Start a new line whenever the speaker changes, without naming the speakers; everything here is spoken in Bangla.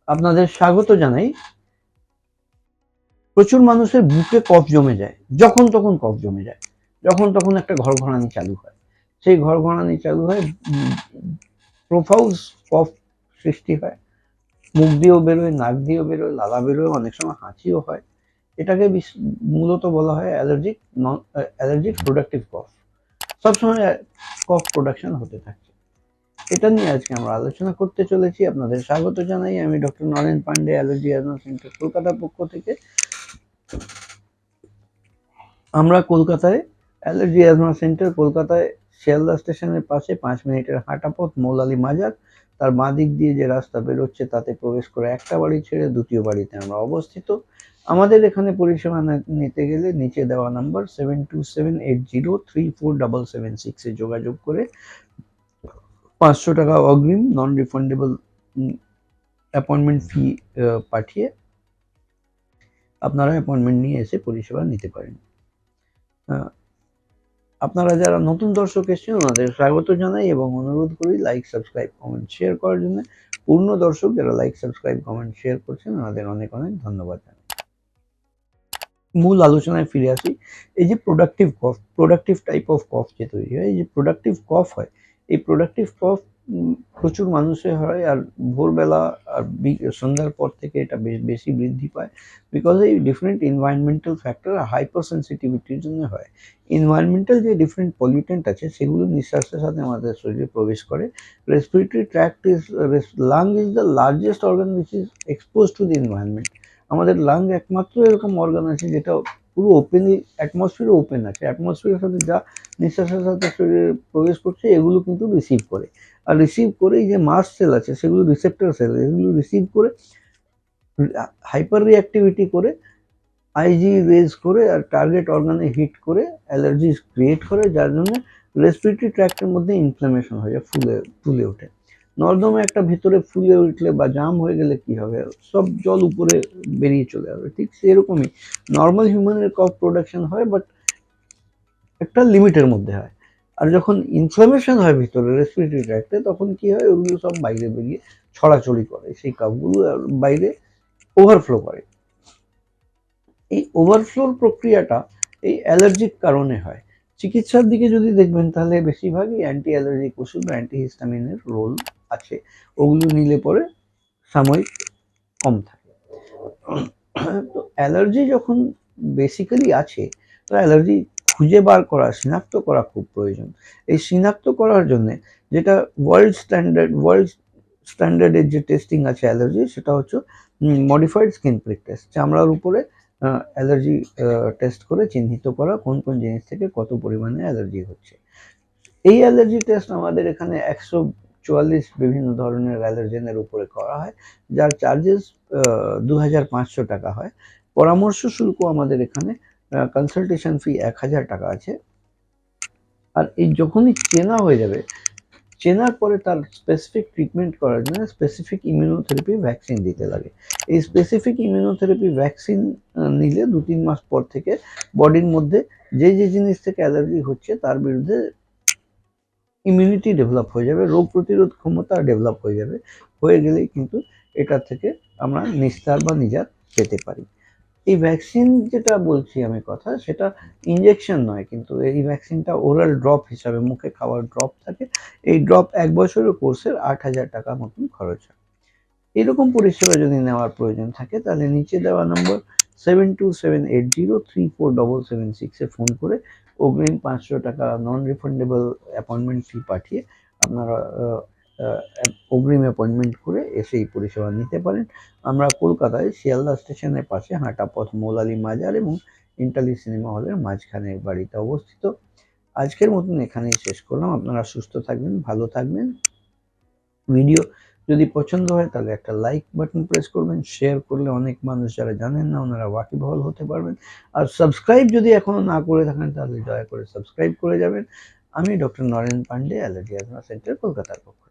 আপনাদের স্বাগত জানাই। প্রচুর মানুষের বুকে কফ জমে যায়, যখন তখন কফ জমে যায়, যখন তখন একটা ঘরঘরানি চালু হয়। সেই ঘরঘরানি চালু হয়, প্রোফাউজ কফ সৃষ্টি হয়, মুখ দিয়েও বেরোয়, নাক দিয়েও বেরোয়, লালা বেরোয়, অনেক সময় হাঁচিও হয়। এটাকে মূলত বলা হয় অ্যালার্জিক প্রোডাক্টিভ কফ। সবসময় কফ প্রোডাকশন হতে থাকে। এটা নিয়ে আজকে আমরা আলোচনা করতে চলেছি। আপনাদের স্বাগত জানাই। আমি doctor Naren Pandey, allergy asthma centre কলকাতার পক্ষ থেকে। আমরা কলকাতায় অ্যালার্জি অ্যাজমা সেন্টার, কলকাতায় শিয়ালদা স্টেশনের পাশে 5 মিনিটের হাঁটা পথ, মৌলালী মাজার। তার বাঁ দিক দিয়ে যে রাস্তা বেরোচ্ছে তাতে প্রবেশ করে একটা বাড়ি ছেড়ে দ্বিতীয় বাড়িতে আমরা অবস্থিত। আমাদের এখানে পরিষেবা নিতে গেলে নিচে দেওয়া নাম্বার 7278034776 যোগাযোগ করে 500 টাকা অগ্রিম নন রিফান্ডেবল অ্যাপয়েন্টমেন্ট ফি পাঠিয়ে আপনারা অ্যাপয়েন্টমেন্ট নিয়ে এসে পরিষেবা নিতে পারেন। আপনারা যারা নতুন দর্শক এসেছেন ওনাদের স্বাগত জানাই এবং অনুরোধ করি লাইক, সাবস্ক্রাইব, কমেন্ট, শেয়ার করার জন্য। পূর্ণ দর্শক যারা লাইক, সাবস্ক্রাইব, কমেন্ট, শেয়ার করছেন ওনাদের অনেক অনেক ধন্যবাদ জানাই। মূল আলোচনায় ফিরে আসি। এই যে প্রোডাক্টিভ টাইপ অফ কফ যে তৈরি হয়, এই যে প্রোডাক্টিভ কফ হয়, এই প্রোডাক্টিভ কফ প্রচুর মানুষের হয়, আর ভোরবেলা আর সন্ধ্যার পর থেকে এটা বেশি বৃদ্ধি পায়। বিকজ এই ডিফারেন্ট এনভায়রনমেন্টাল ফ্যাক্টর আর হাইপার সেন্সিটিভিটির জন্য হয়। এনভায়রনমেন্টাল যে ডিফারেন্ট পলিউটেন্ট আছে সেগুলো নিঃশ্বাসের সাথে আমাদের শরীরে প্রবেশ করে। Respiratory tract lung is the largest organ which is expose to the environment. আমাদের লাং একমাত্র এরকম অর্গান আছে যেটা পুরো ওপেনলি, অ্যাটমসফিয়ার ওপেন আছে। অ্যাটমসফিয়ারের সাথে যা নিঃশ্বাসের সাথে শরীরে প্রবেশ করছে এগুলো কিন্তু রিসিভ করে, আর রিসিভ করে এই যে মাস্ট সেল আছে সেগুলো রিসেপ্টর সেল, এগুলো রিসিভ করে হাইপার রিঅ্যাক্টিভিটি করে, আইজি রেজ করে আর টার্গেট অর্গানে হিট করে অ্যালার্জি ক্রিয়েট করে, যার জন্য রেসপিরেটরি ট্র্যাক্টের মধ্যে ইনফ্লামেশন হয়ে যায়, ফুলে ওঠে। নর্দমা একটা ভিতরে ফুলে উঠলে বা জাম হয়ে গেলে কি হবে, সব জল উপরে বেরিয়ে চলে যাবে। ঠিক সেরকমই নর্মাল হিউম্যানের কফ প্রোডাকশন হয়, বাট একটা লিমিটের মধ্যে হয়। আর যখন ইনফ্লামেশন হয় ভিতরে রেসপিরেটরি ট্র্যাক্টে তখন কি হয়, ওগুলো সব বাইরে বেরিয়ে ছড়াছড়ি করে, সেই কাপগুলো বাইরে ওভারফ্লো করে। এই ওভারফ্লোর প্রক্রিয়াটা এই অ্যালার্জিক কারণে হয়। চিকিৎসার দিকে যদি দেখবেন তাহলে বেশিরভাগই অ্যান্টি অ্যালার্জিক ওষুধ বা অ্যান্টিহিস্টামিনের রোল আছে, ওগুলো নিলে পরে সাময়িক কম থাকে। তো অ্যালার্জি যখন বেসিক্যালি আছে, তো অ্যালার্জি খুঁজে বার করা, শনাক্ত করা খুব প্রয়োজন। এই শনাক্ত করার জন্য যেটা ওয়ার্ল্ড স্ট্যান্ডার্ডের যে টেস্টিং আছে অ্যালার্জি, সেটা হচ্ছে মডিফাইড স্কিন প্রিক টেস্ট। চামড়ার উপরে অ্যালার্জি টেস্ট করে চিহ্নিত করা কোন কোন জিনিস থেকে কত পরিমাণে অ্যালার্জি হচ্ছে। এই অ্যালার্জি টেস্ট আমাদের এখানে 144 বিভিন্ন ধরনের অ্যালার্জেনের উপরে করা হয়, যার চার্জেস 2500 টাকা হয়। পরামর্শ শুল্ক আমাদের এখানে কনসালটেশন ফি 1000 টাকা আছে। আর এই যখনই চেনা হয়ে যাবে, চেনার পরে তার স্পেসিফিক ট্রিটমেন্ট করার জন্য স্পেসিফিক ইমিউনোথেরাপি ভ্যাকসিন দিতে লাগে। এই স্পেসিফিক ইমিউনোথেরাপি ভ্যাকসিন নিলে 2-3 মাস পর থেকে বডির মধ্যে যে যে জিনিস থেকে অ্যালার্জি হচ্ছে তার বিরুদ্ধে ইমিউনিটি ডেভেলপ হয়ে যাবে, রোগ প্রতিরোধ ক্ষমতা ডেভেলপ হয়ে যাবে। হয়ে গেলেই কিন্তু এটা থেকে আমরা নিস্তার বা নিজাত পেতে পারি। এই ভ্যাকসিন যেটা বলছি আমি কথা, সেটা ইনজেকশন নয়, কিন্তু এই ভ্যাকসিনটা ওরাল ড্রপ হিসাবে মুখে খাওয়ার ড্রপ থাকে। এই ড্রপ 1 বছরের কোর্সের 8000 টাকা মতন খরচ হয়। এরকম পরিষেবা যদি নেওয়ার প্রয়োজন থাকে তাহলে নিচে দেওয়া নম্বর 7278034776 এ ফোন করে অগ্রিম 500 টাকা নন রিফান্ডেবল অ্যাপয়েন্টমেন্ট ফি পাঠিয়ে আপনারা অগ্রিম অ্যাপয়েন্টমেন্ট করে এসে এই পরিষেবা নিতে পারেন। আমরা কলকাতায় শিয়ালদা স্টেশনের পাশে হাঁটা পথ, মৌলালী মাজার এবং ইন্টালি সিনেমা হলের মাঝখানে বাড়িতে অবস্থিত। আজকের মতন এখানেই শেষ করলাম। আপনারা সুস্থ থাকবেন, ভালো থাকবেন। ভিডিও যদি পছন্দ হয় তাহলে একটা লাইক বাটন প্রেস করবেন, শেয়ার করলে অনেক মানুষ যারা জানেন না ওনারা ওয়াকিবহাল হতে পারবেন। আর সাবস্ক্রাইব যদি এখনো না করে থাকেন তাহলে দয়া করে সাবস্ক্রাইব করে যাবেন। আমি doctor Naren Pandey, allergy asthma centre, কলকাতার পক্ষ